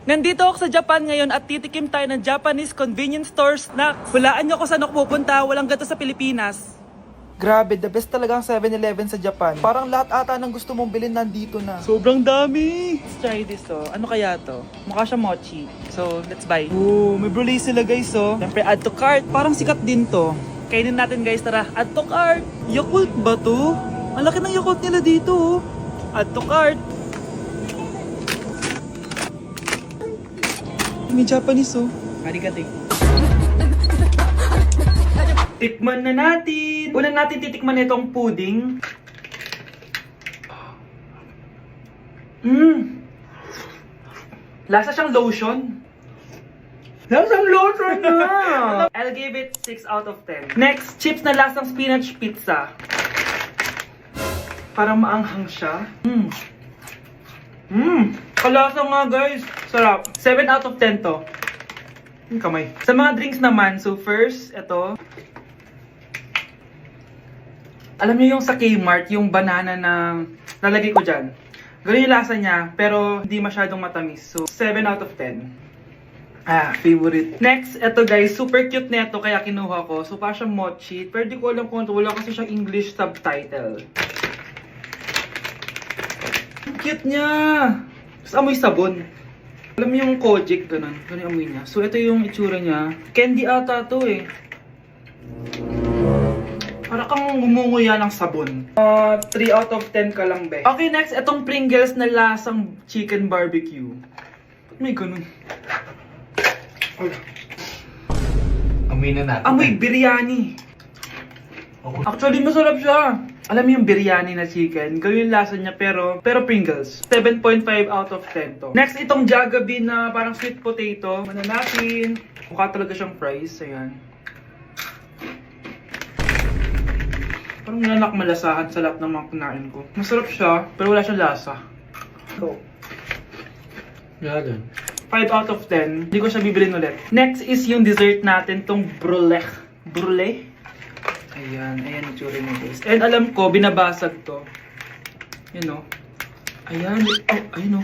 Nandito ako sa Japan ngayon at titikim tayo ng Japanese convenience store snacks. Hulaan nyo kung saan ako pupunta, walang ganito sa Pilipinas. Grabe, the best talaga ang 7-Eleven sa Japan. Parang lahat ata ng gusto mong bilhin nandito na. Sobrang dami! Let's try this Ano kaya to? Mukha siya mochi. So, let's buy. Oh, may brulee sila guys Siyempre, add to cart. Parang sikat din to. Kainin natin guys, tara. Add to cart. Yakult ba to? Ang laki ng Yakult nila dito Add to cart. May Japanese Arigato. Tikman na natin. Una natin titikman itong pudding. Lasa siyang lotion. Lasang lotion na! I'll give it 6 out of 10. Next, chips na lasang spinach pizza. Parang maanghang siya. Kalasa nga guys. Sarap. 7 out of 10 to. Kamay. Sa mga drinks naman, so first, ito. Alam niyo yung sa Kmart, yung banana na nalagay ko dyan. Ganun yung lasa niya, pero hindi masyadong matamis. So, 7 out of 10. Favorite. Next, ito guys, super cute na ito, kaya kinuha ko. So, parang siyang mochi. Pero di ko alam kung ito, wala kasi siyang English subtitle. Ang cute niya! Tapos amoy sabon. Alam mo yung Kojic, ganun. Ganun yung amoy niya. So, ito yung itsura niya. Candy ata to Para kang ngumunguya ng sabon. 3 out of 10 ka lang, be. Okay, next, itong Pringles na lasang chicken barbecue. Ba't may ganun? Amoy na natin. Amoy biryani. Actually, masarap siya. Alam mo yung biryani na chicken, ganun yung lasa niya pero Pringles. 7.5 out of 10 to. Next, itong Jollibee na parang sweet potato. Ano natin? Mukha talaga siyang fries. Ayan. Parang nanak malasahan sa lahat ng mga kinain ko. Masarap siya, pero wala siyang lasa. So, Yan. 5 out of 10. Hindi ko siya bibilin ulit. Next is yung dessert natin, tong brulee. Brulee? Ayan yung tsura niya guys. And alam ko, binabasag to. Yun Ayan. Ayun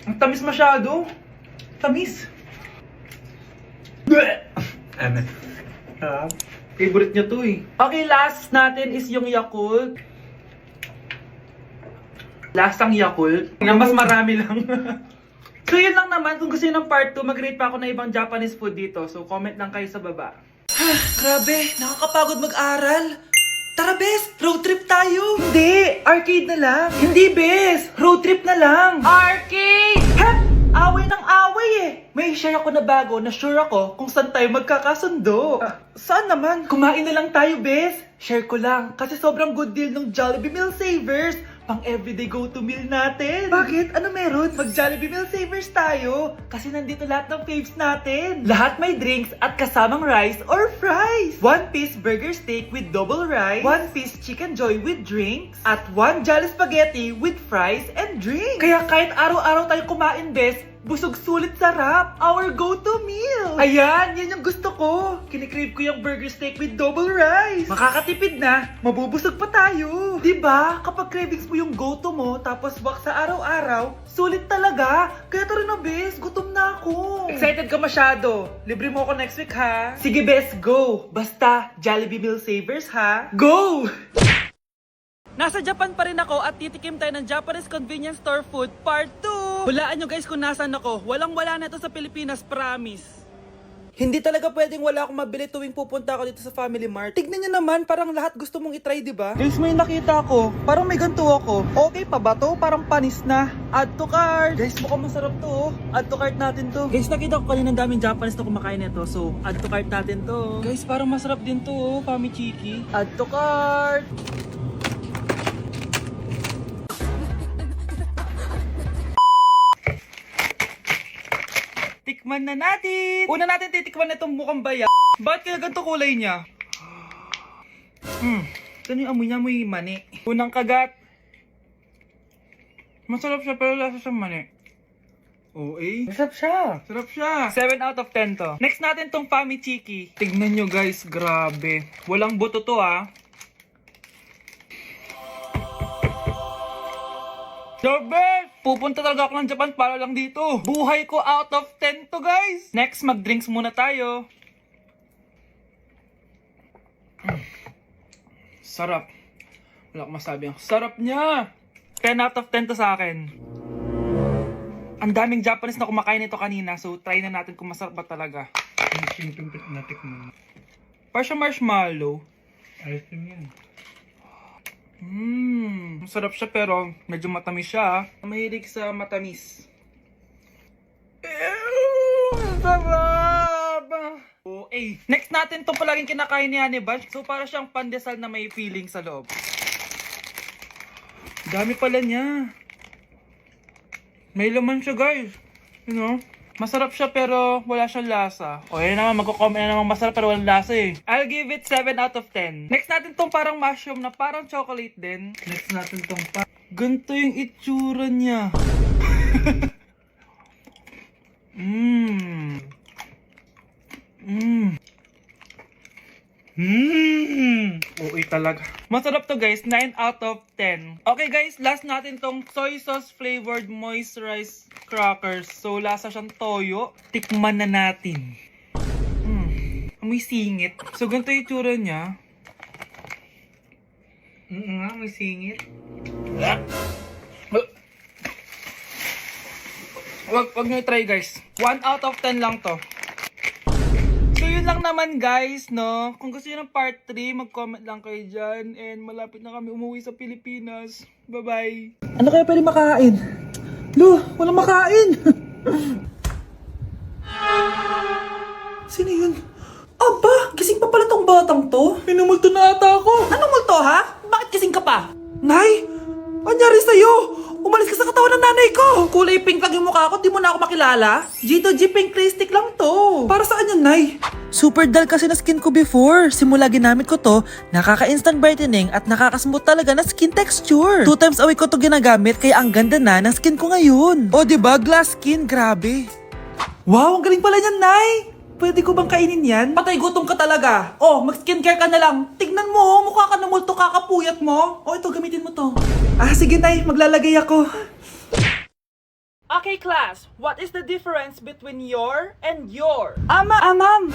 Ang tamis masyado. Tamis. Favorite niya to Okay, last natin is yung Yakult. Lasang Yakult. Mas marami lang. So yun lang naman, kung gusto nyo ng part 2, mag-rate pa ako ng ibang Japanese food dito. So comment lang kayo sa baba. Grabe, nakakapagod mag-aral. Tara bes, road trip tayo. Hindi, arcade na lang. Hindi bes, road trip na lang. Arcade! Away ng away May share ako na bago na sure ako kung saan tayo magkakasundo. Saan naman? Kumain na lang tayo bes. Share ko lang, kasi sobrang good deal ng Jollibee Meal Savers. Pang everyday go-to meal natin. Bakit? Ano meron? Mag-Jollibee Meal Savers tayo. Kasi nandito lahat ng faves natin. Lahat may drinks at kasamang rice or fries. 1-piece burger steak with double rice. 1-piece chicken joy with drinks. At 1 Jolly Spaghetti with fries and drinks. Kaya kahit araw-araw tayo kumain, bes, busog sulit sarap. Our go-to meal. Ayan, yan yung gusto ko. Kinikrave ko yung burger steak with double rice. Makakatipid na, mabubusog pa tayo. Diba? Kapag cravings mo yung go-to mo, tapos wak sa araw-araw, sulit talaga. Kaya tara na bes, gutom na ako. Excited ka masyado. Libre mo ako next week ha. Sige bes, go. Basta, Jollibee Meal Savers ha. Go! Nasa Japan pa rin ako at titikim tayo ng Japanese convenience store food part 2. Hulaan nyo guys kung nasan ako. Walang-wala na ito sa Pilipinas, promise. Hindi talaga pwedeng wala akong mabili tuwing pupunta ako dito sa Family Mart. Tignan nyo naman, parang lahat gusto mong itry, diba? Guys, may nakita ko. Parang may ganito ako. Okay pa ba to? Parang panis na. Add to cart. Guys, mukhang masarap to. Add to cart natin to. Guys, nakita ko kanina daming Japanese na kumakain nito. So, add to cart natin to. Guys, parang masarap din to, Famichiki. Add to cart. Tikman na natin! Una natin titikman na itong mukhang baya. Bakit kaya ganito kulay niya? Ito yung amoy niya, amoy mani. Unang kagat. Masarap siya pero lasa siyang mani. Masarap siya. Sarap siya. 7 out of 10 to. Next natin tong Famichiki. Tignan nyo guys, grabe. Walang buto to The best! Pupunta talaga ako ng Japan para lang dito. Buhay ko out of 10 to, guys. Next, mag-drinks muna tayo. Sarap. Wala akong masabi. Ang sarap niya. 10 out of 10 to sa akin. Ang daming Japanese na kumakain nito kanina, so try na natin kung masarap ba talaga. Yung simple natik mo. Para siya marshmallow. Ayos din yan. Masarap siya pero medyo matamis siya. Mahilig sa matamis. Sarap! Okay. Next natin itong palaging kinakain ni Honey Bunch. So para siyang pandesal na may feeling sa loob. Dami pala niya. May laman siya, guys. You know? Masarap siya pero wala siyang lasa. O yun naman, magko-comment na naman masarap pero walang lasa eh. I'll give it 7 out of 10. Next natin tong parang mushroom na parang chocolate din. Next natin tong Ganito yung itsura niya. Okay talaga. Masarap to, guys. 9 out of 10. Okay, guys. Last natin tong soy sauce flavored moisturized crackers. So, lasa siyang toyo. Tikman na natin. May singit. So, ganito yung itsura niya. nga, may singit. Wag nyo try, guys. 1 out of 10 lang to. So yun lang naman, guys, no? Kung gusto nyo ng part 3, mag-comment lang kayo dyan. And malapit na kami umuwi sa Pilipinas. Bye-bye. Ano kaya pwede makain? Lo, walang makain! Sino yun? Aba, gising pa pala tong batang to. Minumulto na ata ako. Anong multo, ha? Bakit gising ka pa? Nay, anyari sa'yo? Umalis ka sa katawan ng nanay ko! Kulay pink lang yung mukha ko, di mo na ako makilala? Gito G Pink Clay Stick lang to. Para saan yan, Nay? Super dull kasi na skin ko before. Simula ginamit ko to, nakaka-instant brightening at nakaka-smooth talaga na skin texture. 2 times a week ko to ginagamit kaya ang ganda na ng skin ko ngayon. O diba, glass skin, grabe. Wow, ang galing pala niyan, Nay! Pwede ko bang kainin yan? Patay gutom ka talaga. Oh, mag-skincare ka na lang. Tignan mo, mukha ka na multo kakapuyat mo. Oh, ito, gamitin mo to. Ah, sige, Nay, maglalagay ako. Okay, class. What is the difference between your and your? Ma'am.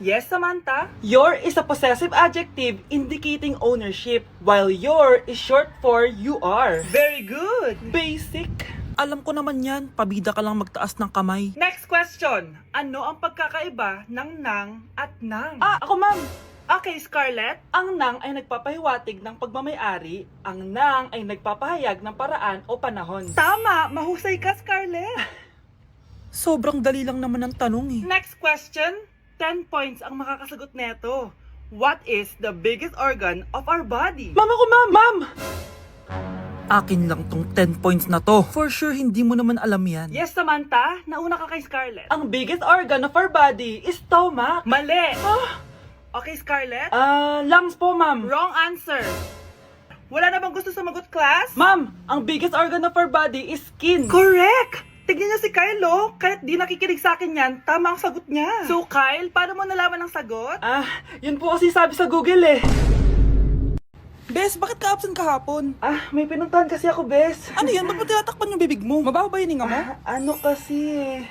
Yes, Samantha? Your is a possessive adjective indicating ownership, while your is short for you are. Very good. Basic. Alam ko naman yan, pabida ka lang magtaas ng kamay. Next question. Ano ang pagkakaiba ng nang at nang? Ako ma'am. Okay, Scarlett. Ang nang ay nagpapahiwatig ng pagmamayari, ang nang ay nagpapahayag ng paraan o panahon. Tama, mahusay ka, Scarlett. Sobrang dali lang naman ang tanong eh. Next question. 10 points ang makakasagot neto. What is the biggest organ of our body? Ma'am ako ma'am! Akin lang tong 10 points na to. For sure, hindi mo naman alam yan. Yes, Samantha. Nauna ka kay Scarlett. Ang biggest organ of our body is stomach. Mali. Okay, Scarlett. Lungs po, ma'am. Wrong answer. Wala na bang gusto sumagot, class? Ma'am, ang biggest organ of our body is skin. Correct! Tignan niyo si Kyle, oh. Kahit di nakikinig sa akin yan, tama ang sagot niya. So, Kyle, paano mo nalaman ang sagot? Yun po kasi sabi sa Google eh. Bes, bakit ka absent kahapon? May pinuntahan kasi ako, Bes. Ano yan? Ba't mo tinatakpan yung bibig mo? Mabaho ba yung hininga mo? Ano kasi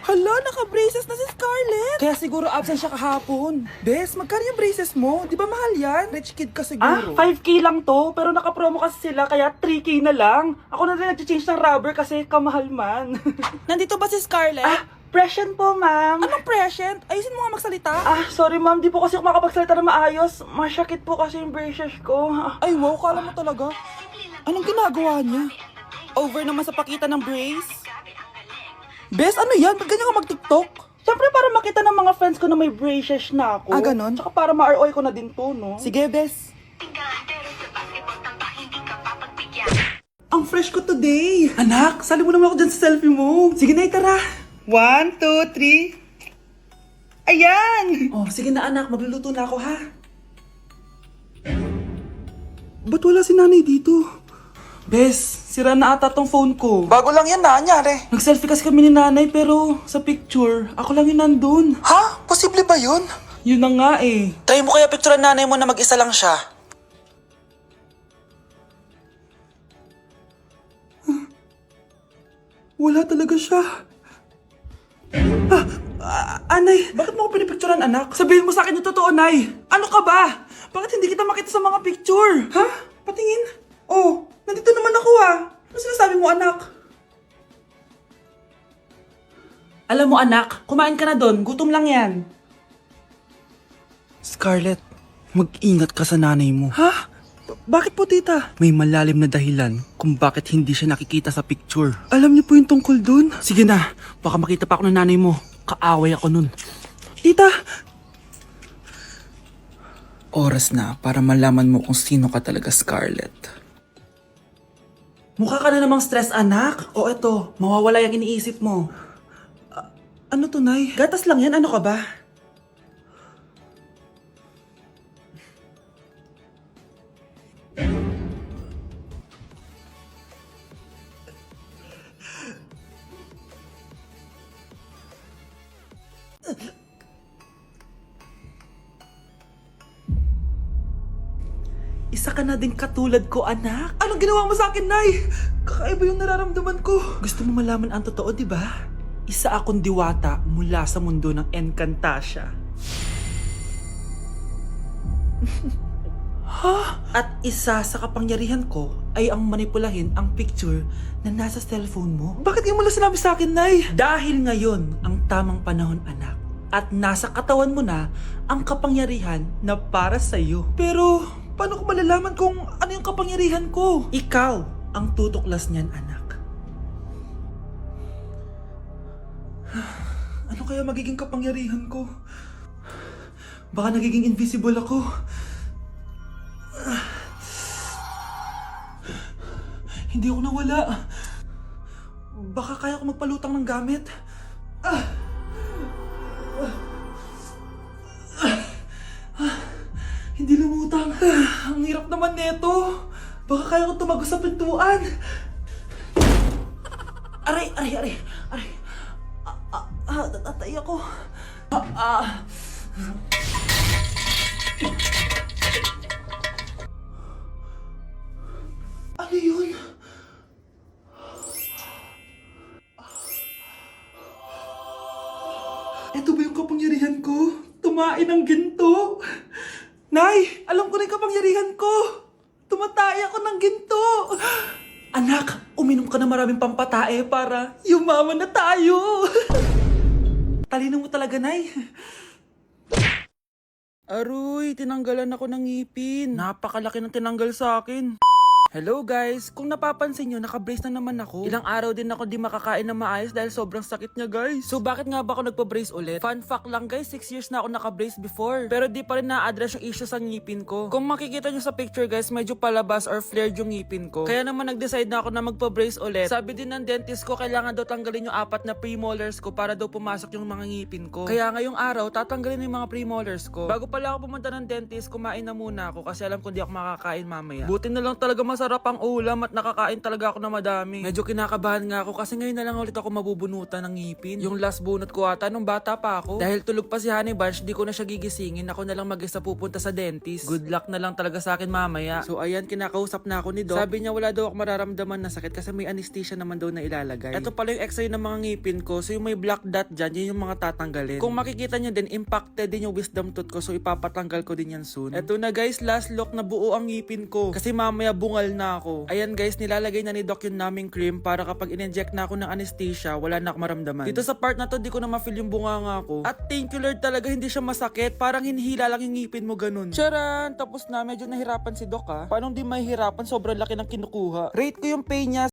Hala, naka-braces na si Scarlett. Kaya siguro absent siya kahapon. Bes, magkano yung braces mo? Di ba mahal yan? Rich kid ka siguro. 5K lang to, pero naka-promo kasi sila, kaya 3K na lang. Ako na rin nag-change ng rubber kasi kamahal man. Nandito ba si Scarlett? Present po, ma'am. Anong present? Ayusin mo nga magsalita. Sorry ma'am, di po kasi ako makapagsalita na maayos. Masyakit po kasi yung braces ko. Ay, wow, kala mo talaga. Anong ginagawa niya? Over naman sa pakita ng brace. Bes, ano yan? Ba't ganyan ka mag-tiktok? Siyempre para makita ng mga friends ko na may braces na ako. Ganon? Tsaka para ma-ROI ko na din to, no? Sige, Bes. Ang fresh ko today. Anak, sali mo naman ako dyan sa selfie mo. Sige na, tara. 1, 2, 3. Ayan! Oh, sige na anak, magluluto na ako ha. Ba't wala si nanay dito? Bes, sira na ata tong phone ko. Bago lang yan na, anyari? Nag-selfie kasi kami ni nanay pero sa picture, ako lang yung nandun. Ha? Posible ba yun? Yun na nga eh. Try mo kaya picture nanay mo na mag-isa lang siya. Wala talaga siya. Anay, bakit mo ako pinipicturean, anak? Sabihin mo sa akin yung totoo, Nay. Ano ka ba? Bakit hindi kita makita sa mga picture? Ha? Patingin? Oh, nandito naman ako ah. Ano sinasabi mo, anak? Alam mo, anak, kumain ka na doon. Gutom lang yan. Scarlett, mag-ingat ka sa nanay mo. Ha? Bakit po, tita? May malalim na dahilan kung bakit hindi siya nakikita sa picture. Alam niyo po yung tungkol dun? Sige na, baka makita pa ako ng nanay mo. Kaaway ako nun. Tita! Oras na para malaman mo kung sino ka talaga, Scarlett. Mukha ka na namang stress, anak. O eto, mawawala yung iniisip mo. Ano to, Nay? Gatas lang yan, ano ka ba? Isa ka na din katulad ko, anak. Anong ginawa mo sa akin, Nay? Kakaiba yung nararamdaman ko. Gusto mo malaman ang totoo, di ba? Isa akong diwata mula sa mundo ng Encantasia. Ha? At isa sa kapangyarihan ko ay ang manipulahin ang picture na nasa cellphone mo. Bakit yung mula sinabi sa akin, Nay? Dahil ngayon ang tamang panahon, anak. At nasa katawan mo na ang kapangyarihan na para sa'yo. Pero paano ko malalaman kung ano yung kapangyarihan ko? Ikaw ang tutuklas niyan, anak. Ano kaya magiging kapangyarihan ko? Baka nagiging invisible ako. Hindi ako nawala. Baka kaya ko magpalutang ng gamit. Hindi lumutang. Ang hirap naman neto. Baka kaya ko tumagos sa pintuan. Aray. Natatay ako. Ano yun? Ito ba yung kapangyarihan ko? Tumain ng ginto? Nay, alam ko na yung kapangyarihan ko. Tumatay ako ng ginto. Anak, uminom ka na maraming pampatae para yumaman na tayo. Talino mo talaga, Nay. Aroy, tinanggalan ako ng ngipin. Napakalaki ng tinanggal sa akin. Hello guys! Kung napapansin nyo, naka-brace na naman ako. Ilang araw din ako di makakain na maayos dahil sobrang sakit niya, guys. So bakit nga ba ako nagpa-brace ulit? Fun fact lang guys, 6 years na ako naka-brace before. Pero di pa rin na-address yung issue sa ngipin ko. Kung makikita nyo sa picture guys, medyo palabas or flared yung ngipin ko. Kaya naman nag-decide na ako na magpa-brace ulit. Sabi din ng dentist ko, kailangan daw tanggalin yung 4 na premolars ko para daw pumasok yung mga ngipin ko. Kaya ngayong araw, tatanggalin yung mga premolars ko. Bago pala ako pumunta ng dentist, kumain na muna ako kasi alam ko di ako makakain mamaya. Buti na lang talaga masarap ang ulam at nakakain talaga ako na madami. Medyo kinakabahan nga ako kasi ngayon na lang ulit ako mabubunutan ng ngipin. Yung last bunot ko ata nung bata pa ako. Dahil tulog pa si Honey Bunch, di ko na siya gigisingin. Ako na lang mag-isa pupunta sa dentist. Good luck na lang talaga sa akin mamaya. So ayan, kinakausap na ako ni Doc. Sabi niya wala daw ako mararamdaman na sakit kasi may anesthesia naman daw na ilalagay. Ito pala yung x-ray ng mga ngipin ko. So yung may black dot dyan, yun yung mga tatanggalin. Kung makikita niyo din, impacted din yung wisdom tooth ko. So ipapatanggal ko din yan soon. Eto na guys, last look na buo ang ngipin ko. Kasi mamaya bungal na ako. Ayan guys, nilalagay na ni Doc yung naming cream para kapag in-inject na ako ng anesthesia, wala na ako maramdaman. Dito sa part na to, di ko na ma-feel yung bunganga ko. At thank you Lord talaga, hindi siya masakit. Parang hinihila lang yung ngipin mo ganun. Charan! Tapos na, medyo nahirapan si Doc ha. Paano di mahihirapan? Sobrang laki ng kinukuha. Rate ko yung pain niya